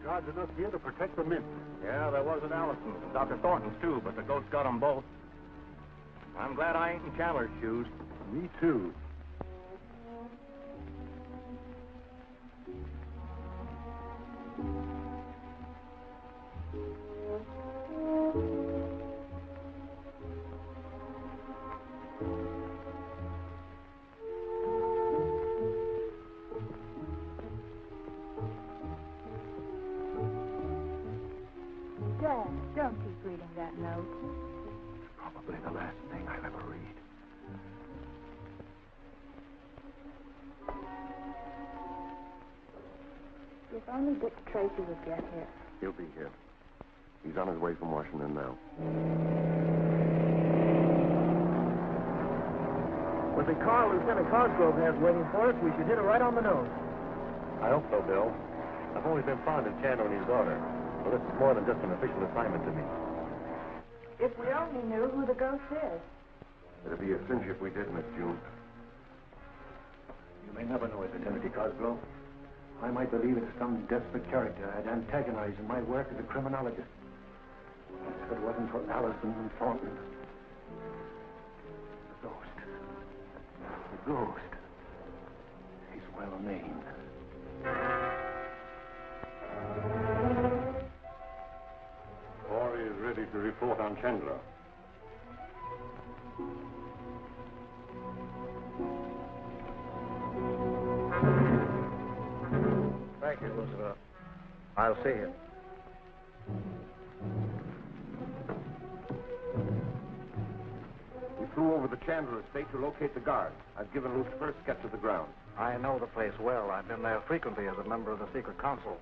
Guards enough here to protect the mint. Yeah, there was at Allison's and Dr. Thornton's, too, but the ghost got them both. I'm glad I ain't in Chandler's shoes. Me too. Dad, don't keep reading that note. Probably the last thing I'll ever read. If only Dick Tracy would get here. He'll be here. He's on his way from Washington now. With the car Lieutenant Cosgrove has waiting for us, we should hit it right on the nose. I hope so, Bill. I've always been fond of Chandler and his daughter. Well, this is more than just an official assignment to me. If we only knew who the ghost is. It'd be a cinch if we did, Miss June. You may never know it, Lieutenant Cosgrove. I might believe it's some desperate character I'd antagonize in my work as a criminologist. If it wasn't for Allison and Thornton. The ghost. The ghost. He's well named. Hora is ready to report on Chandler. Thank you, Lucifer. I'll see you. We flew over the Chandler estate to locate the guard. I've given Lucifer a sketch of the ground. I know the place well. I've been there frequently as a member of the secret council.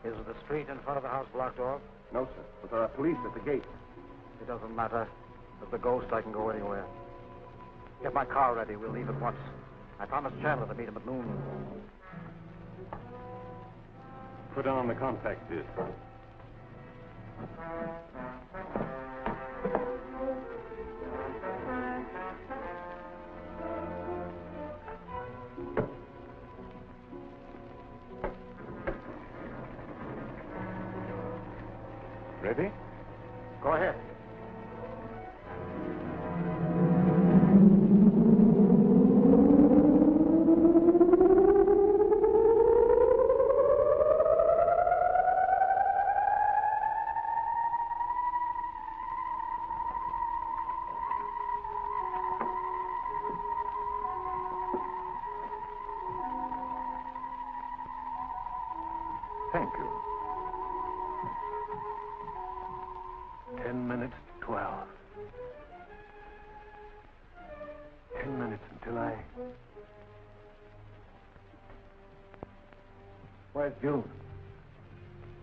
Is the street in front of the house blocked off? No, sir, but there are police at the gate. It doesn't matter. With the ghost, I can go anywhere. Get my car ready. We'll leave at once. I promised Chandler to meet him at noon. Put on the contact disc. Ready? Go ahead. Thank you. 10 minutes to 12. 10 minutes until I... Where's June?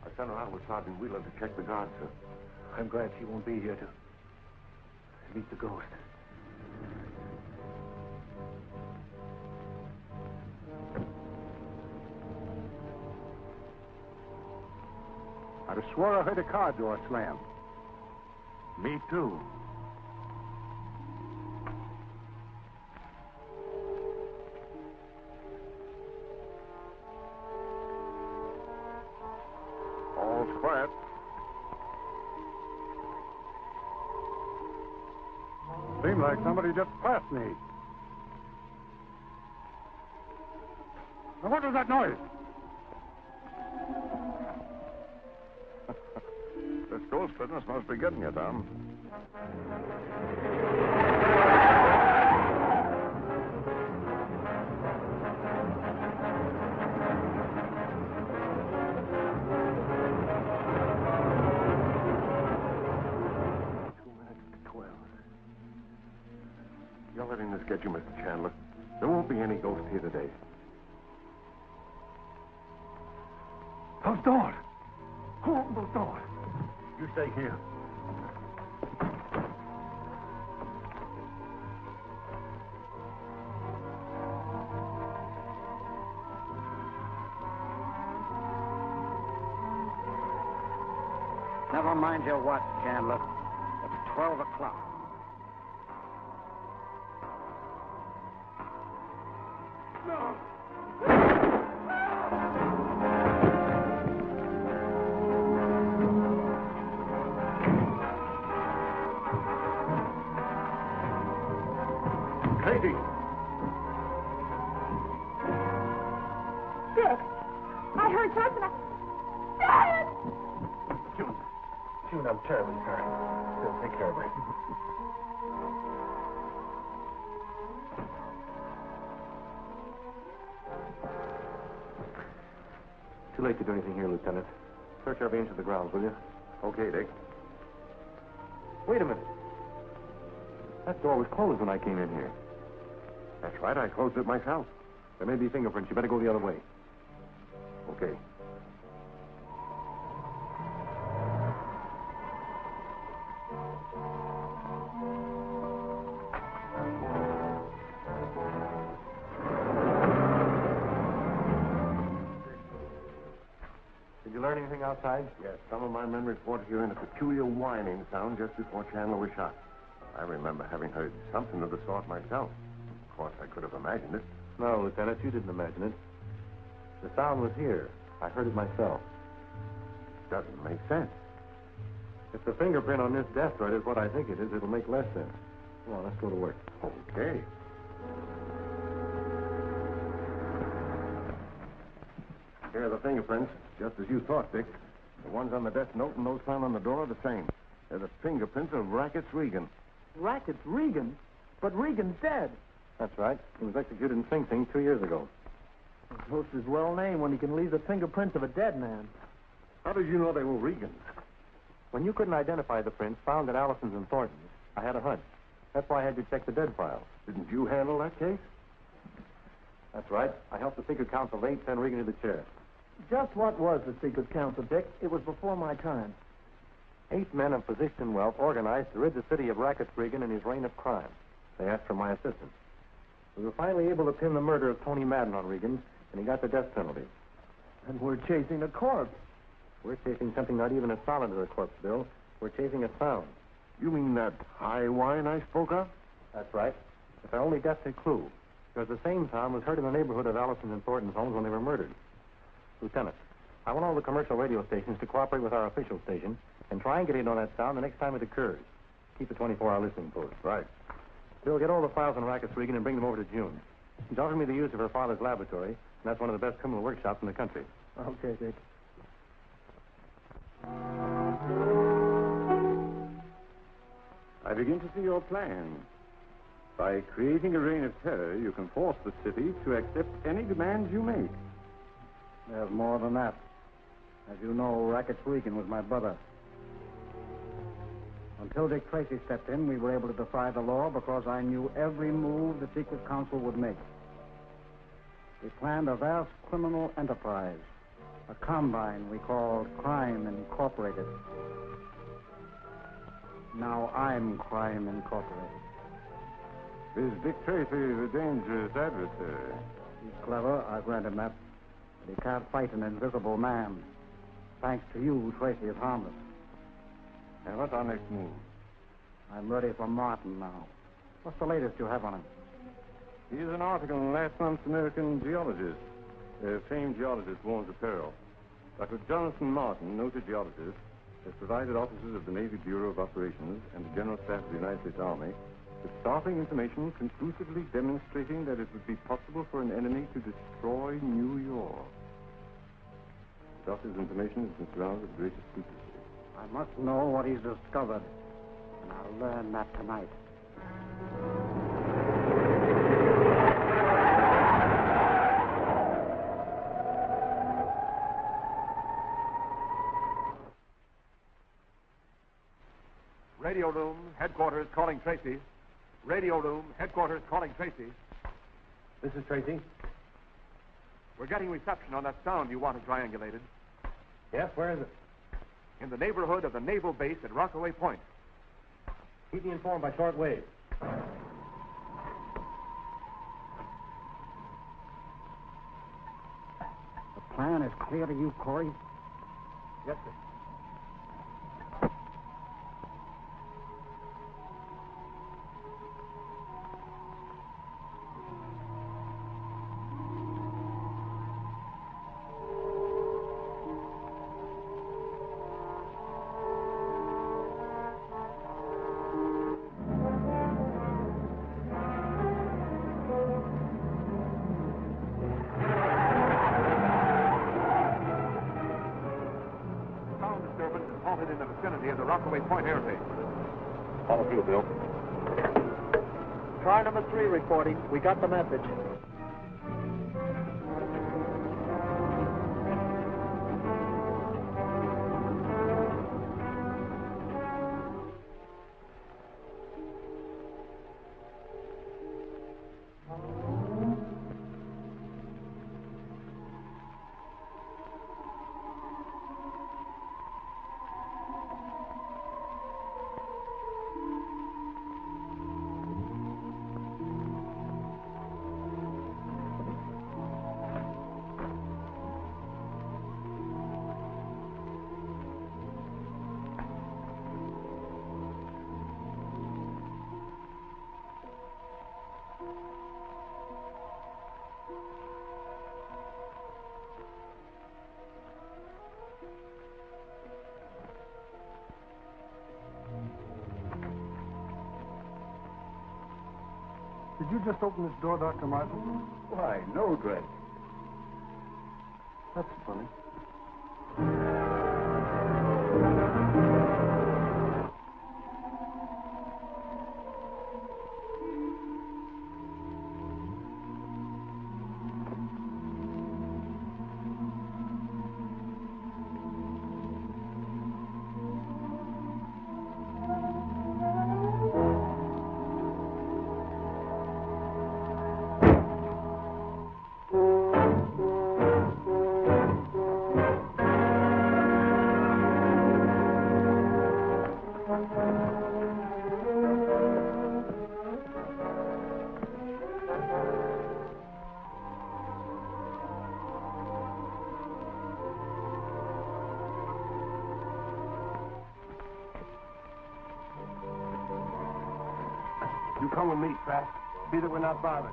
I sent her out with Sergeant Wheeler to check the guard, sir. I'm glad she won't be here to meet the ghost. I swore I heard a car door slam. Me too. All's quiet. Seemed like somebody just passed me. Now, what was that noise? This ghost business must be getting you, Tom. You're letting this get you, Mr. Chandler. There won't be any ghost here today. Those doors! Who opened those doors? You stay here. Never mind your watch, Chandler. It's 12 o'clock. No! mind. I'm terribly sorry. Still, take care of her. Too late to do anything here, Lieutenant. Search every inch of the grounds, will you? Okay, Dick. Wait a minute. That door was closed when I came in here. That's right. I closed it myself. There may be fingerprints. You better go the other way. Okay. Did you learn anything outside? Yes, some of my men reported hearing a peculiar whining sound just before Chandler was shot. I remember having heard something of the sort myself. Of course, I could have imagined it. No, Lieutenant, you didn't imagine it. The sound was here. I heard it myself. Doesn't make sense. If the fingerprint on this desk right is what I think it is, it'll make less sense. Come on, let's go to work. Okay. Here are the fingerprints, just as you thought, Dick. The ones on the desk note and those found on the door are the same. They're the fingerprints of Rackets Regan. Rackets Regan? But Regan's dead. That's right. He was executed in Sing Sing 2 years ago. The post is well named when he can leave the fingerprints of a dead man. How did you know they were Regan's? When you couldn't identify the prints found at Allison's and Thornton's, I had a hunch. That's why I had you check the dead files. Didn't you handle that case? That's right. I helped the secret counsel late send Regan to the chair. Just what was the secret counsel, Dick? It was before my time. 8 men of position and wealth organized to rid the city of Rackets Regan and his reign of crime. They asked for my assistance. We were finally able to pin the murder of Tony Madden on Regan, and he got the death penalty. And we're chasing a corpse. We're chasing something not even as solid as a corpse, Bill. We're chasing a sound. You mean that high whine I spoke of? That's right. It's our only definite clue. Because the same sound was heard in the neighborhood of Allison and Thornton's homes when they were murdered. Lieutenant, I want all the commercial radio stations to cooperate with our official station and triangulate on that sound the next time it occurs. Keep a 24-hour listening post. Right. Bill, get all the files on Rackets Regan and bring them over to June. She's offered me the use of her father's laboratory, and that's one of the best criminal workshops in the country. Okay, Dick. I begin to see your plan. By creating a reign of terror, you can force the city to accept any demands you make. There's more than that. As you know, Rackets Regan was my brother. Until Dick Tracy stepped in, we were able to defy the law because I knew every move the secret counsel would make. We planned a vast criminal enterprise, a combine we called Crime Incorporated. Now I'm Crime Incorporated. Is Dick Tracy the dangerous adversary? He's clever, I grant him that. But he can't fight an invisible man. Thanks to you, Tracy is harmless. And what's our next move? I'm ready for Martin now. What's the latest you have on him? Here's an article in last month's American Geologist. A famed geologist warns of peril. Dr. Jonathan Martin, noted geologist, has provided officers of the Navy Bureau of Operations and the General Staff of the United States Army with startling information conclusively demonstrating that it would be possible for an enemy to destroy New York. The doctor's information has been surrounded with greatest secrecy. I must know what he's discovered, and I'll learn that tonight. Radio room, headquarters calling Tracy. Radio room, headquarters calling Tracy. This is Tracy. We're getting reception on that sound you wanted triangulated. Yes, where is it? In the neighborhood of the naval base at Rockaway Point. Keep me informed by short wave. The plan is clear to you, Corey? Yes, sir. halted in the vicinity of the Rockaway Point air base. Follow through, Bill. Car number 3 reporting. We got the message. Did you just open this door, Dr. Martin? Why, no, Drake. That's funny. You come with me, Pratt. See that we're not bothered.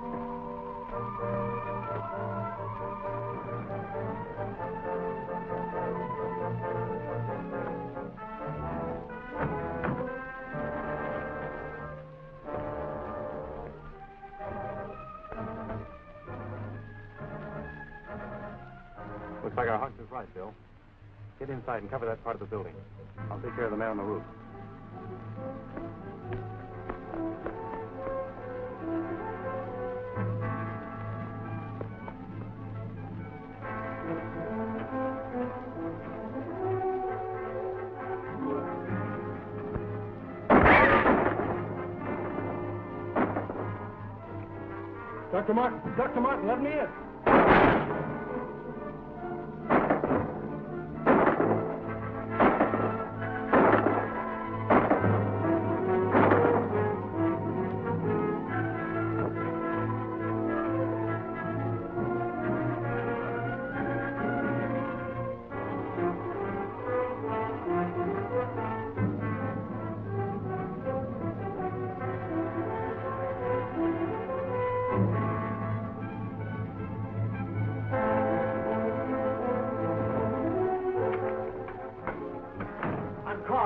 Looks like our hunch is right, Bill. Get inside and cover that part of the building. I'll take care of the man on the roof. Dr. Martin, let me in.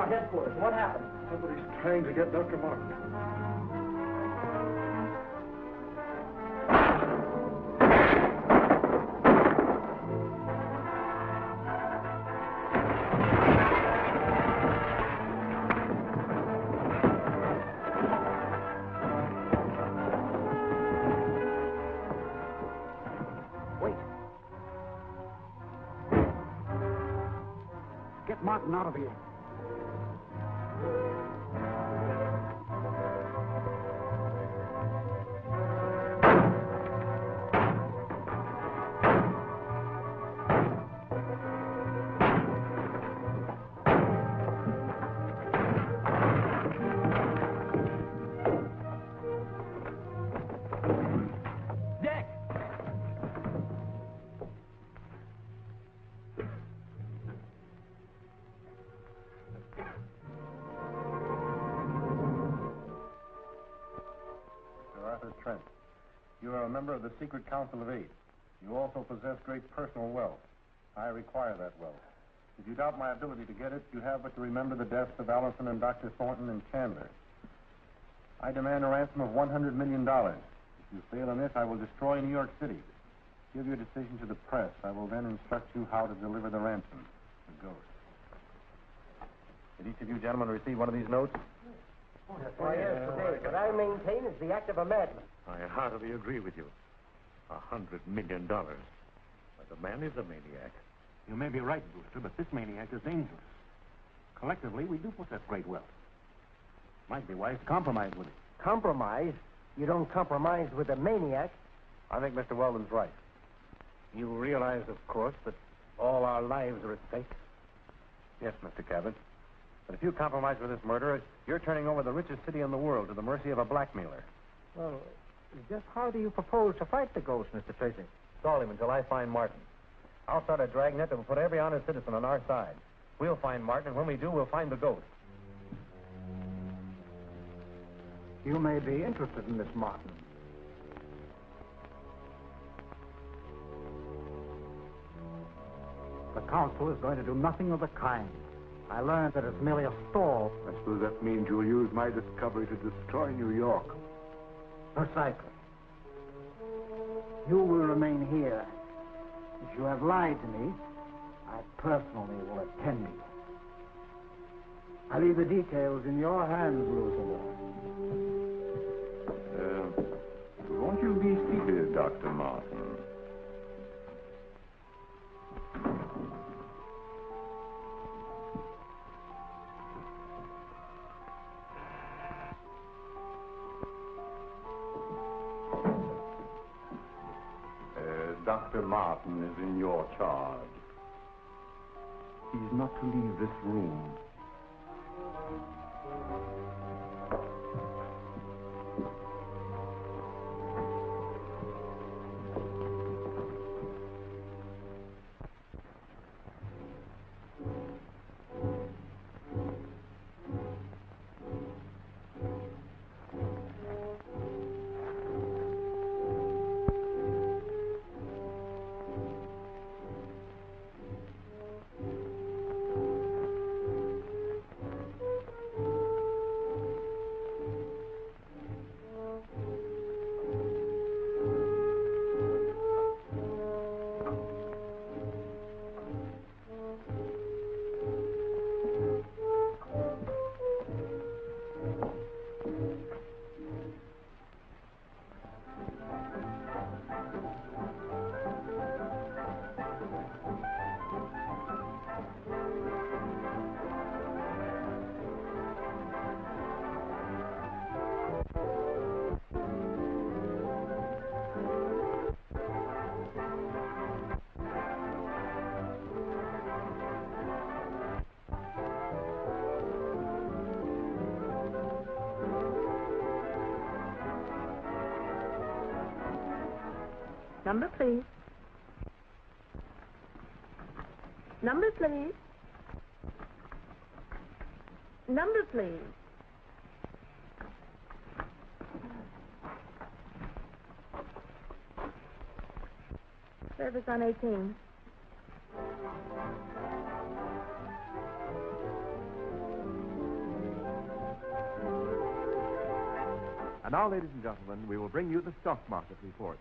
Headquarters. What happened? Somebody's trying to get Dr. Martin. Wait. Get Martin out of here. Trent. You are a member of the Secret Council of Eight. You also possess great personal wealth. I require that wealth. If you doubt my ability to get it, you have but to remember the deaths of Allison and Dr. Thornton and Chandler. I demand a ransom of $100 million. If you fail in this, I will destroy New York City. Give your decision to the press. I will then instruct you how to deliver the ransom. The ghost. Did each of you gentlemen receive one of these notes? Why, yes, today. What I maintain is the act of a madman. I heartily agree with you. $100 million. But the man is a maniac. You may be right, Brewster, but this maniac is dangerous. Collectively, we do possess great wealth. Might be wise to compromise with him. Compromise? You don't compromise with a maniac. I think Mr. Weldon's right. You realize, of course, that all our lives are at stake? Yes, Mr. Cabot. But if you compromise with this murderer, you're turning over the richest city in the world to the mercy of a blackmailer. Well, just how do you propose to fight the ghost, Mr. Tracy? Stall him until I find Martin. I'll start a dragnet that will put every honest citizen on our side. We'll find Martin, and when we do, we'll find the ghost. You may be interested in Miss Martin. The council is going to do nothing of the kind. I learned that it's merely a stall. I suppose that means you'll use my discovery to destroy New York. Precisely. You will remain here. If you have lied to me, I personally will attend you. I leave the details in your hands, Lucifer. Won't you be seated, Dr. Martin? Dr. Martin is in your charge. He's not to leave this room. Number, please. Number, please. Number, please. Service on 18. And now, ladies and gentlemen, we will bring you the stock market report.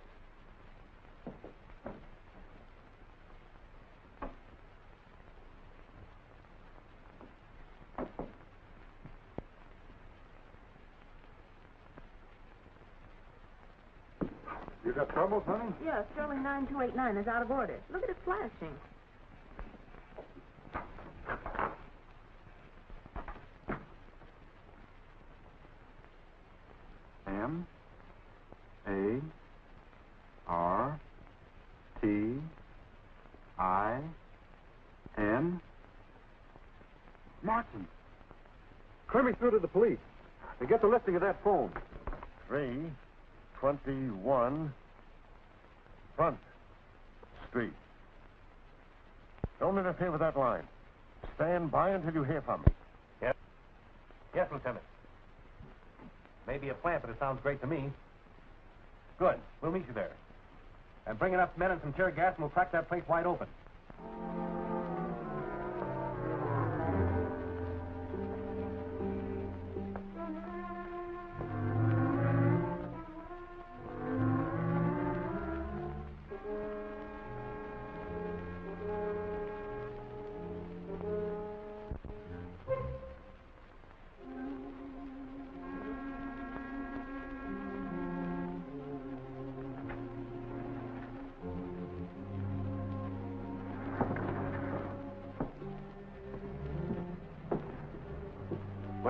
You got troubles, honey? Yeah, Sterling 9289 is out of order. Look at it flashing. M-A-R-T-I-N. Martin. Clear me through to the police. And get the listing of that phone. 321 Front Street. Don't interfere with that line. Stand by until you hear from me. Yes, Lieutenant. Maybe a plant, but it sounds great to me. Good. We'll meet you there. And bring enough men and some tear gas, and we'll crack that place wide open.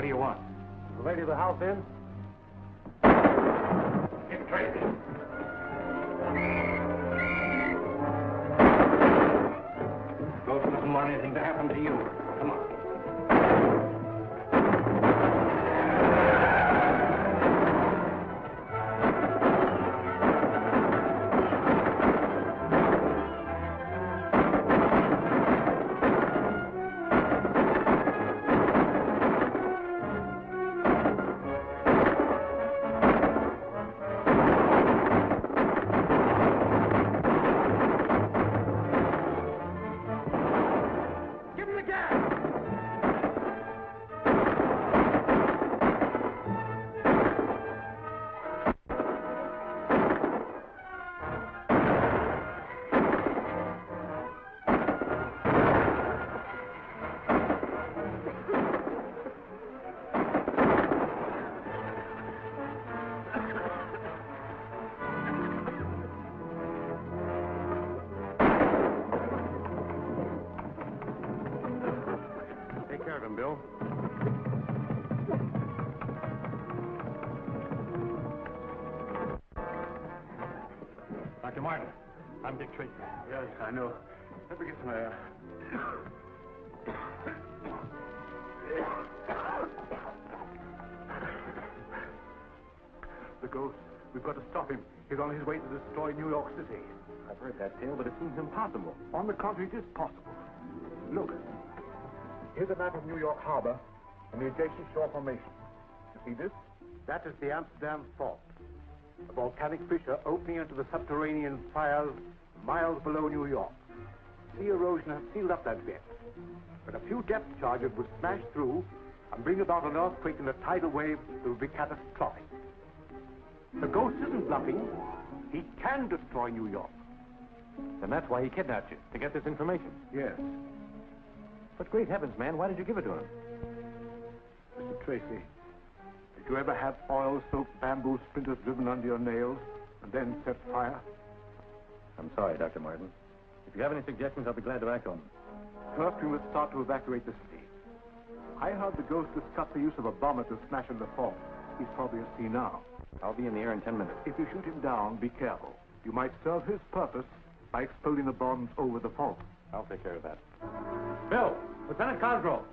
do you want? The lady of the house in? Dick Tracy. Ghost doesn't want anything to happen to you. Come on. Bill. Dr. Martin, I'm Dick Tracy. Yes, I know. Let me get some air. The ghost. We've got to stop him. He's on his way to destroy New York City. I've heard that tale, but it seems impossible. On the contrary, it is possible. Look. Here's a map of New York Harbor and the adjacent shore formation. You see this? That is the Amsterdam Fault. A volcanic fissure opening into the subterranean fires miles below New York. Sea erosion has sealed up that bit. But a few depth charges would smash through and bring about an earthquake and a tidal wave that would be catastrophic. The ghost isn't bluffing. He can destroy New York. And that's why he kidnapped you, to get this information. Yes. But great heavens, man, why did you give it to him? Mr. Tracy, did you ever have oil-soaked bamboo splinters driven under your nails and then set fire? I'm sorry, Dr. Martin. If you have any suggestions, I'll be glad to act on them. First, we must start to evacuate the city. I heard the ghost discuss the use of a bomber to smash in the fault. He's probably at sea now. I'll be in the air in 10 minutes. If you shoot him down, be careful. You might serve his purpose by exploding the bombs over the fault. I'll take care of that. Bill, Lieutenant Cosgrove.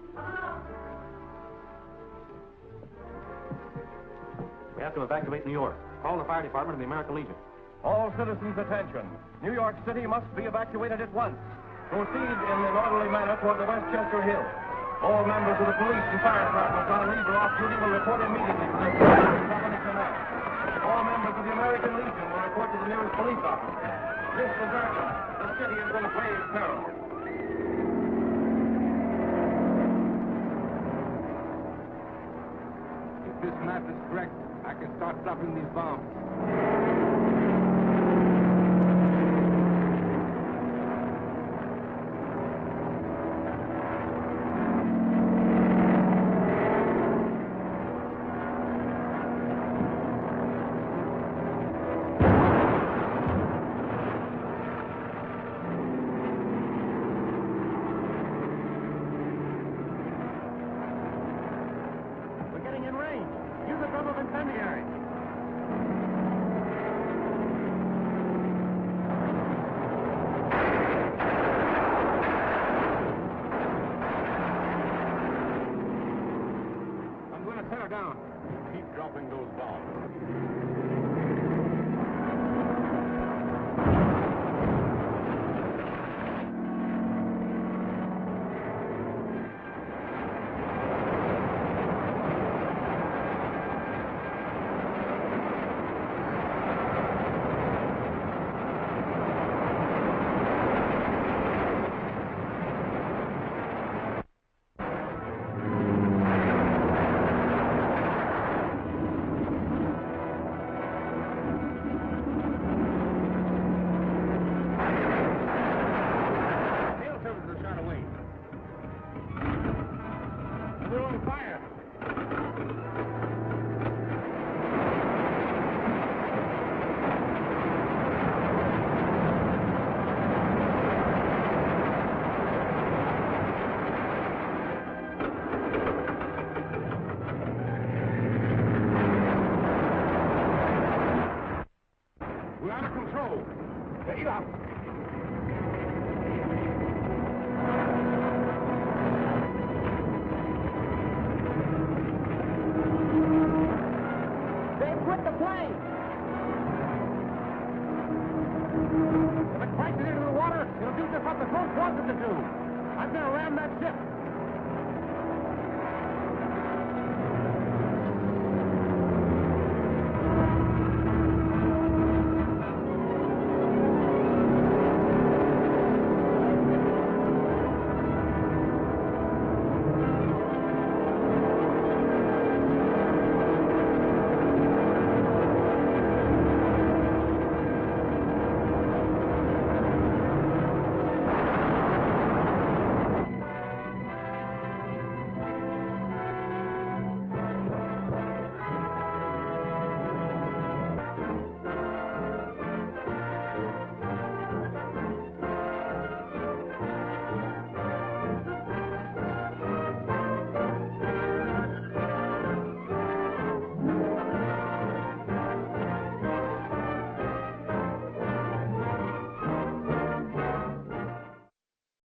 We have to evacuate New York. Call the fire department and the American Legion. All citizens, attention. New York City must be evacuated at once. Proceed in an orderly manner toward the Westchester Hill. All members of the police and fire departments on leave or off duty will report immediately to their company command. All members of the American Legion will report to the nearest police office. This is urgent. The city is in grave peril. If this map is correct, I can start dropping these bombs. Down. Keep dropping those bombs. go. Get up. They quit the plane. If it crashes into the water, it'll do just what the smoke wants it to do. I'm going to ram that ship.